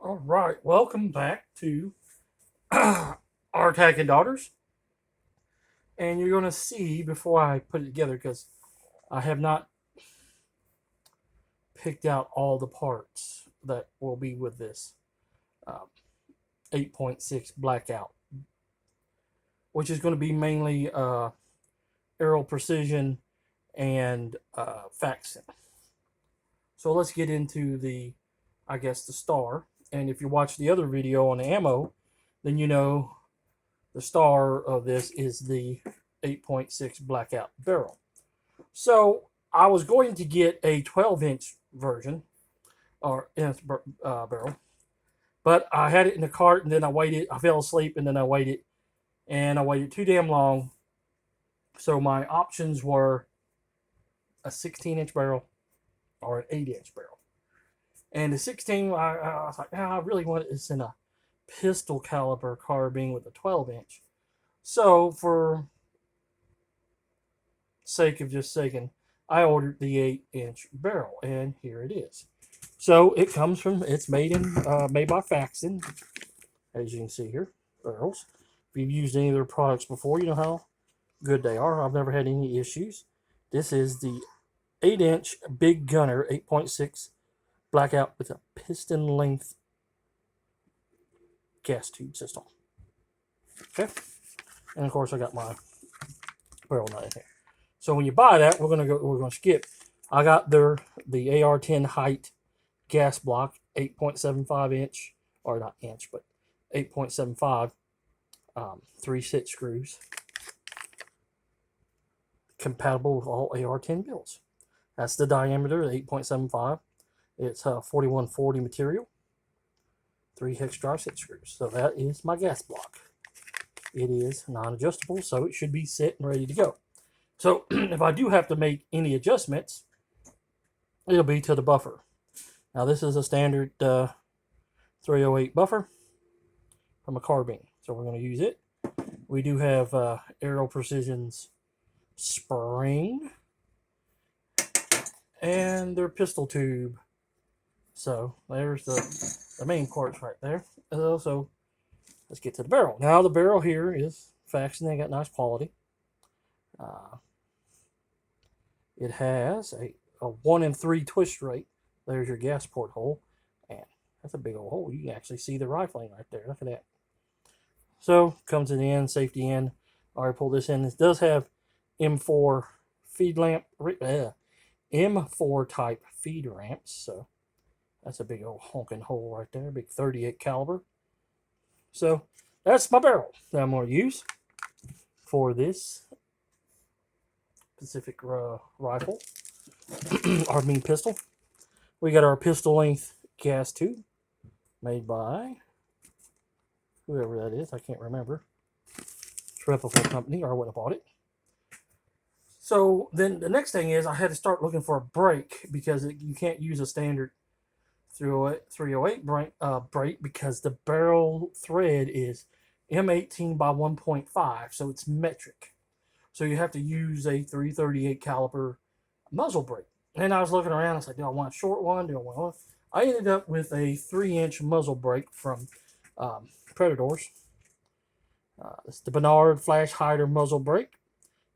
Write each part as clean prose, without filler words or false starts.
All right, welcome back to R-TAC and Daughters. And you're going to see before I put it together, because I have not picked out all the parts that will be with this um, 8.6 blackout, which is going to be mainly Aero Precision and Faxon. So let's get into the star. And if you watch the other video on the ammo, then you know the star of this is the 8.6 blackout barrel. So I was going to get a 12-inch version or barrel, but I had it in the cart and then I waited. I fell asleep and then I waited and I waited too damn long. So my options were a 16-inch barrel or an 8-inch barrel. And the 16, I was like, I really want this in a pistol caliber carbine with a 12-inch. So for sake of just saying, I ordered the 8-inch barrel, and here it is. So it comes from it's made by Faxon, as you can see here, barrels. If you've used any of their products before, you know how good they are. I've never had any issues. This is the 8-inch Big Gunner 8.6 blackout with a piston length gas tube system. Okay, and of course I got my barrel nut in here. So when you buy that, we're gonna skip. I got the AR-10 height gas block, 8.75 inch, or not inch, but 8.75, 3/6 screws, compatible with all AR-10 builds. That's the diameter, 8.75. It's 4140 material, 3 hex drive 6 screws. So that is my gas block. It is non-adjustable, so it should be set and ready to go. So if I do have to make any adjustments, it'll be to the buffer. Now this is a standard 308 buffer from a carbine, so we're going to use it. We do have Aero Precision's spring and their pistol tube. So there's the main parts right there. So let's get to the barrel. Now the barrel here is Faxon. They got nice quality. Uh, it has a 1 in 3 twist rate. There's your gas port hole, and that's a big old hole. You can actually see the rifling right there. Look at that. So comes to the end, safety end. I already pulled this in. This does have M4 feed lamp, M4 type feed ramps. So that's a big old honking hole right there. Big 38 caliber. So that's my barrel that I'm going to use for this Pacific rifle. Pistol. We got our pistol length gas tube made by whoever that is. I can't remember. It's a reputable company, or I wouldn't have bought it. So then the next thing is I had to start looking for a brake because you can't use a standard 308 brake because the barrel thread is M18 by 1.5, so it's metric. So you have to use a 338 caliber muzzle brake. And I was looking around. I was like, do I want a short one? Do I want one? I ended up with a 3-inch muzzle brake from Predators. It's the Bernard Flash Hider muzzle brake.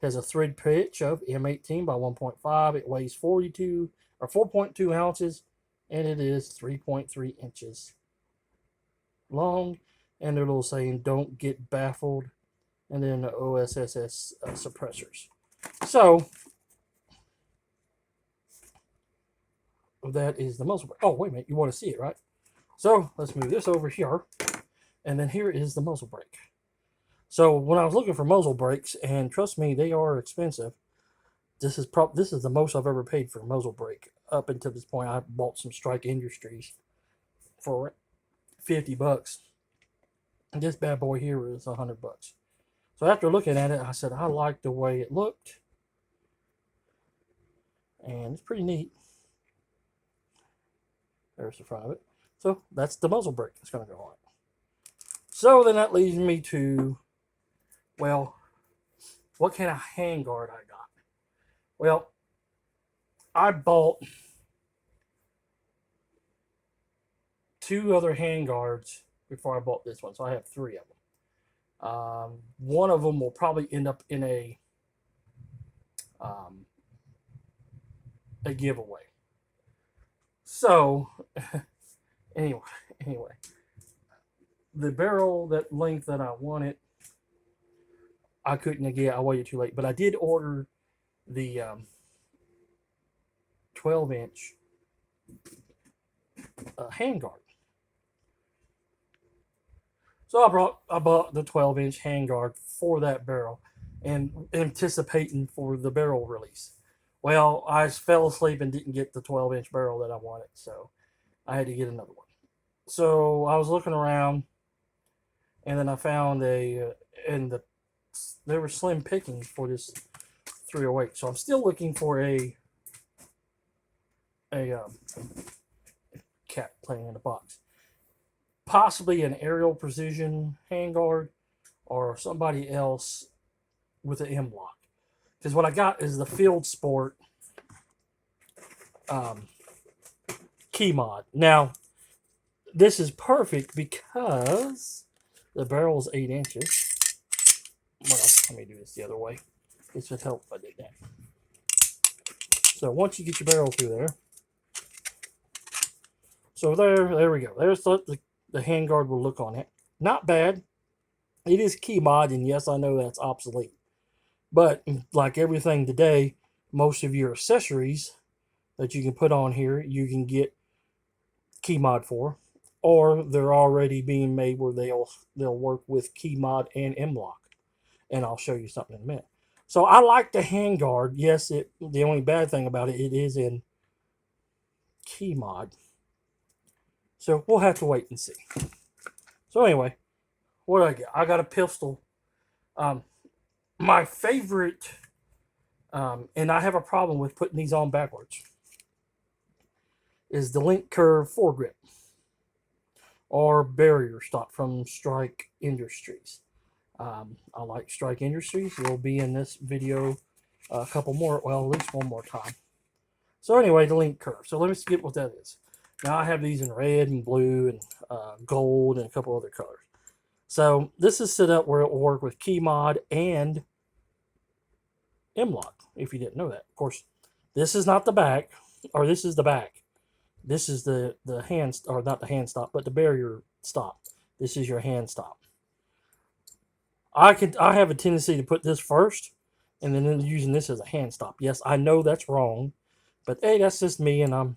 It has a thread pitch of M18 by 1.5. It weighs 42 or 4.2 ounces, and it is 3.3 inches long. And their little saying, "Don't get baffled," and then the OSSS suppressors. So that is the muzzle brake. Oh, wait a minute. You want to see it, right? So let's move this over here. And then here is the muzzle brake. So when I was looking for muzzle brakes, and trust me, they are expensive. This is the most I've ever paid for a muzzle brake. Up until this point, I bought some Strike Industries for $50. And this bad boy here is $100. So after looking at it, I said I liked the way it looked, and it's pretty neat. There's the front of it. So that's the muzzle brake that's going to go on it. So then that leads me to, well, what kind of handguard I got? Well, I bought 2 other handguards before I bought this one, so I have 3 of them. One of them will probably end up in um, a giveaway. So anyway, the barrel that length that I wanted, I couldn't get. I waited too late, but I did order the 12-inch handguard. So I bought the 12-inch handguard for that barrel, and anticipating for the barrel release. Well, I fell asleep and didn't get the 12-inch barrel that I wanted, so I had to get another one. So I was looking around, and then I found there were slim pickings for this 308. So I'm still looking for a cat playing in a box, possibly an Aerial Precision handguard or somebody else with an M block. Because what I got is the Field Sport key mod. Now, this is perfect because the barrel is 8 inches. Well, let me do this the other way. This would help if I did that. So once you get your barrel through there, so there we go. There's the handguard will look on it. Not bad. It is key mod, and yes, I know that's obsolete. But like everything today, most of your accessories that you can put on here, you can get key mod for, or they're already being made where they'll work with key mod and M block. And I'll show you something in a minute. So I like the handguard. Yes, the only bad thing about it is in key mod. So we'll have to wait and see. So anyway, what do I get? I got a pistol. My favorite, and I have a problem with putting these on backwards, is the Link Curve foregrip or barrier stock from Strike Industries. I like Strike Industries. It will be in this video a couple more, well, at least one more time. So anyway, the Link Curve. So let me get what that is. Now I have these in red and blue and gold and a couple other colors. So this is set up where it will work with key mod and M-Lock, if you didn't know that. Of course, this is not the back, or this is the back. This is the hand, or not the hand stop, but the barrier stop. This is your hand stop. I have a tendency to put this first, and then using this as a hand stop. Yes, I know that's wrong, but hey, that's just me, and I'm,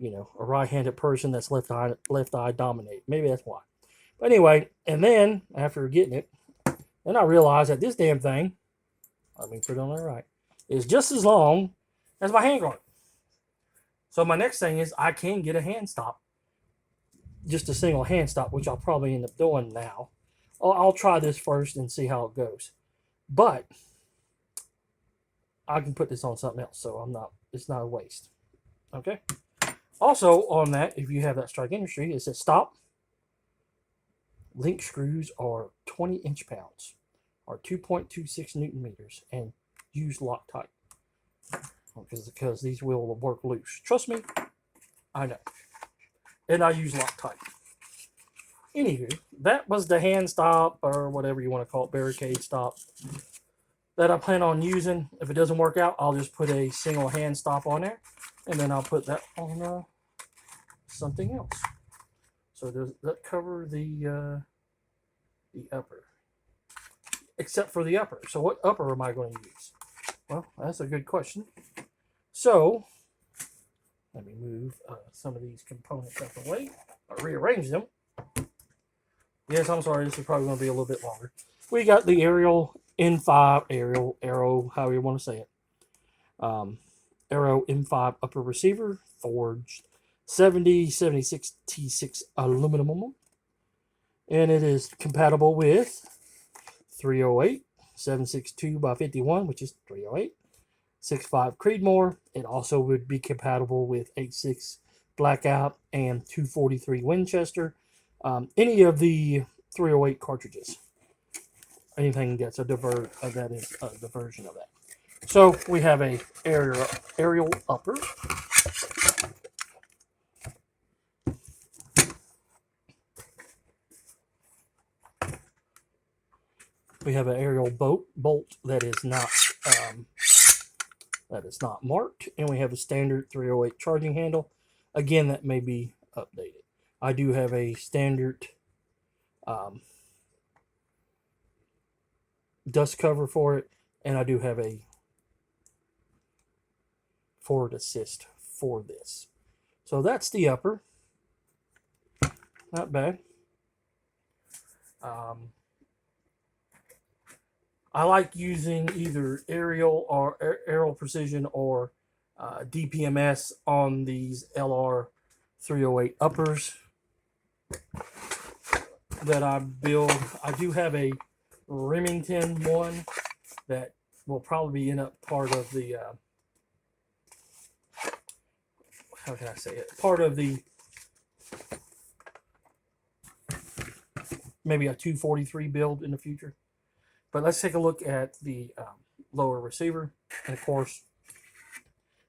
a right-handed person that's left eye dominate. Maybe that's why. But anyway, and then after getting it, then I realized that this damn thing, let me put it on the right, is just as long as my handguard. So my next thing is I can get a hand stop, just a single hand stop, which I'll probably end up doing now. I'll try this first and see how it goes. But I can put this on something else, so it's not a waste. Okay? Also on that, if you have that Strike Industry, it says stop. Link screws are 20 inch-pounds, or 2.26 Newton meters, and use Loctite. Because these will work loose. Trust me, I know. And I use Loctite. Anywho, that was the hand stop, or whatever you want to call it, barricade stop, that I plan on using. If it doesn't work out, I'll just put a single hand stop on there, and then I'll put that on something else. So does that cover the upper? Except for the upper. So what upper am I going to use? Well, that's a good question. So let me move some of these components out of the way. Or rearrange them. Yes, I'm sorry. This is probably going to be a little bit longer. We got the Aero M5, Aero, however you want to say it. Aero M5 upper receiver, forged 76 T6 aluminum. And it is compatible with 308, 762x51, which is 308, 6.5 Creedmoor. It also would be compatible with 8.6 blkout and 243 Winchester. Any of the 308 cartridges. Anything that's that is a diversion of that. So we have a aerial upper. We have an aerial bolt that is not marked, and we have a standard 308 charging handle. Again, that may be updated. I do have a standard dust cover for it, and I do have a forward assist for this. So that's the upper. Not bad. I like using either Aero Precision or DPMS on these LR 308 uppers that I build. I do have a Remington one that will probably end up part of the how can I say it? Part of the maybe a 243 build in the future. But let's take a look at the lower receiver. And of course,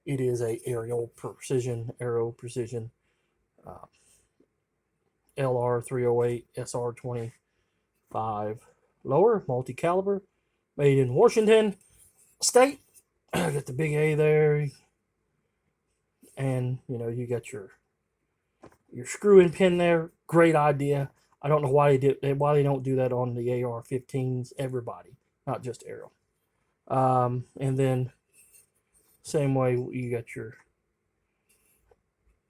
it is a Aero Precision LR 308 SR 25 lower, multi-caliber, made in Washington State. Got the big A there. And, you know, you got your screw-in pin there. Great idea. I don't know why they don't do that on the AR-15s. Everybody, not just Aero. And then same way you got your.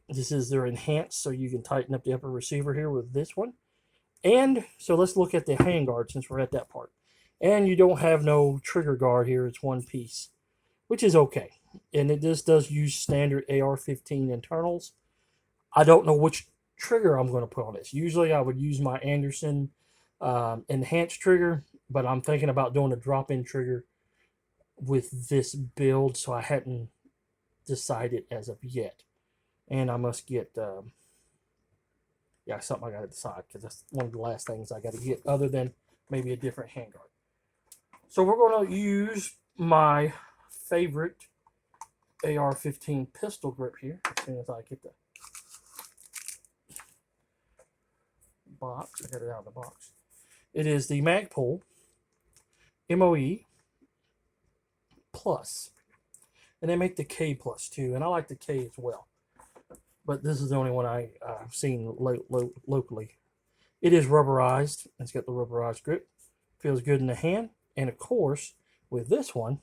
This is their enhanced, so you can tighten up the upper receiver here with this one. And so let's look at the handguard since we're at that part. And you don't have no trigger guard here. It's one piece, which is okay. And this does use standard AR-15 internals. I don't know which trigger I'm going to put on this. Usually I would use my Anderson enhanced trigger, but I'm thinking about doing a drop-in trigger with this build, so I hadn't decided as of yet. And I must get something I got to decide, because that's one of the last things I got to get, other than maybe a different handguard. So we're going to use my favorite AR-15 pistol grip here as soon as I get the box. I got it out of the box. It is the Magpul MOE Plus, and they make the K Plus too, and I like the K as well. But this is the only one I've seen locally. It is rubberized. It's got the rubberized grip. Feels good in the hand, and of course, with this one,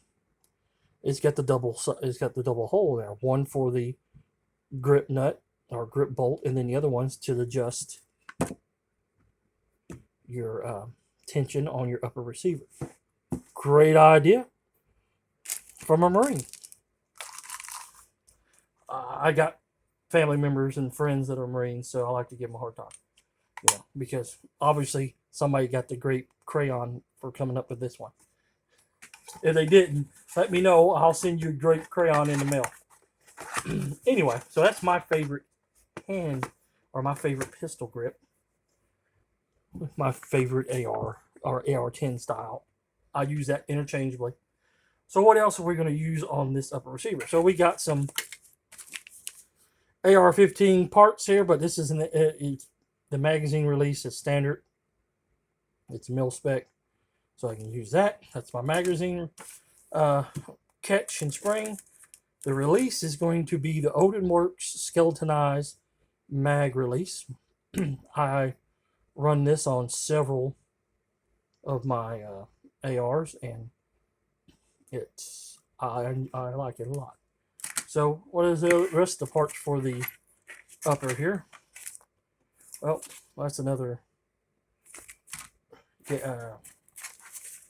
it's got the double hole there. One for the grip nut or grip bolt, and then the other one's to adjust your tension on your upper receiver. Great idea from a Marine. I got family members and friends that are Marines, so I like to give them a hard time, because obviously somebody got the great crayon for coming up with this one. If they didn't, let me know. I'll send you a great crayon in the mail. Anyway, so that's my favorite hand, or my favorite pistol grip, with my favorite AR or AR-10 style. I use that interchangeably. So what else are we going to use on this upper receiver? So we got some AR-15 parts here, but this isn't the magazine release is standard. It's mil spec, so I can use that. That's my magazine catch and spring. The release is going to be the Odin Works skeletonized mag release. I run this on several of my ARs, and I like it a lot. So what is the rest of the parts for the upper here? Well, that's another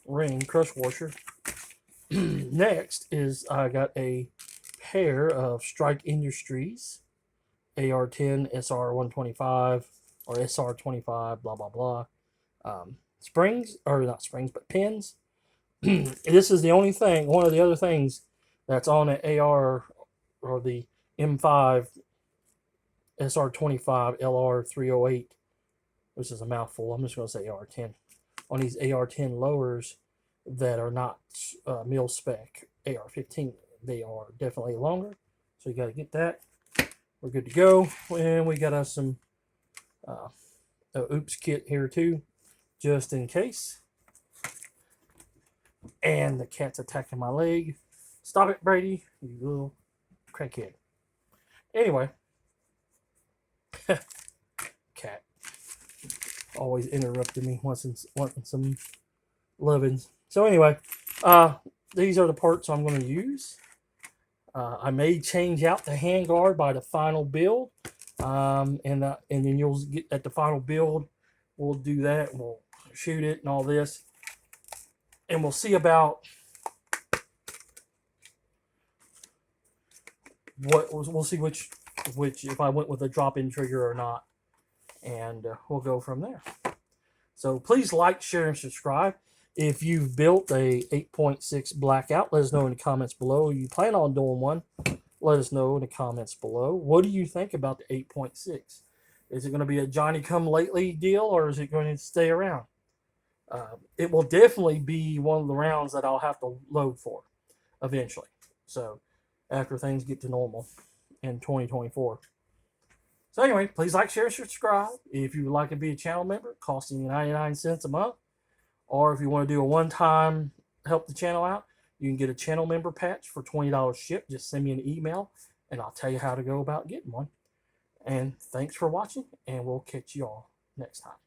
ring crush washer. Next is I got a pair of Strike Industries AR-10 SR-125 or SR-25 blah blah blah springs, or not springs but pins. This is the only thing, one of the other things that's on an AR or the M5 SR-25 LR-308, which is a mouthful. I'm just going to say AR-10. On these AR-10 lowers that are not mil spec AR-15, they are definitely longer. So you got to get that. We're good to go. And we got us some oops kit here too, just in case. And the cat's attacking my leg. Stop it, Brady, you little crackhead. Anyway, cat always interrupting me wanting some lovins. So anyway, these are the parts I'm going to use. I may change out the handguard by the final build, and then you'll get at the final build. We'll do that. We'll shoot it and all this, and we'll see about we'll see which if I went with a drop-in trigger or not, and we'll go from there. So please like, share, and subscribe. If you've built a 8.6 blackout, let us know in the comments below. You plan on doing one, let us know in the comments below. What do you think about the 8.6? Is it going to be a Johnny-come-lately deal, or is it going to stay around? It will definitely be one of the rounds that I'll have to load for eventually. So after things get to normal in 2024. So anyway, please like, share, and subscribe. If you would like to be a channel member, costing you 99 cents a month. Or if you want to do a one-time help the channel out, you can get a channel member patch for $20 shipped. Just send me an email, and I'll tell you how to go about getting one. And thanks for watching, and we'll catch you all next time.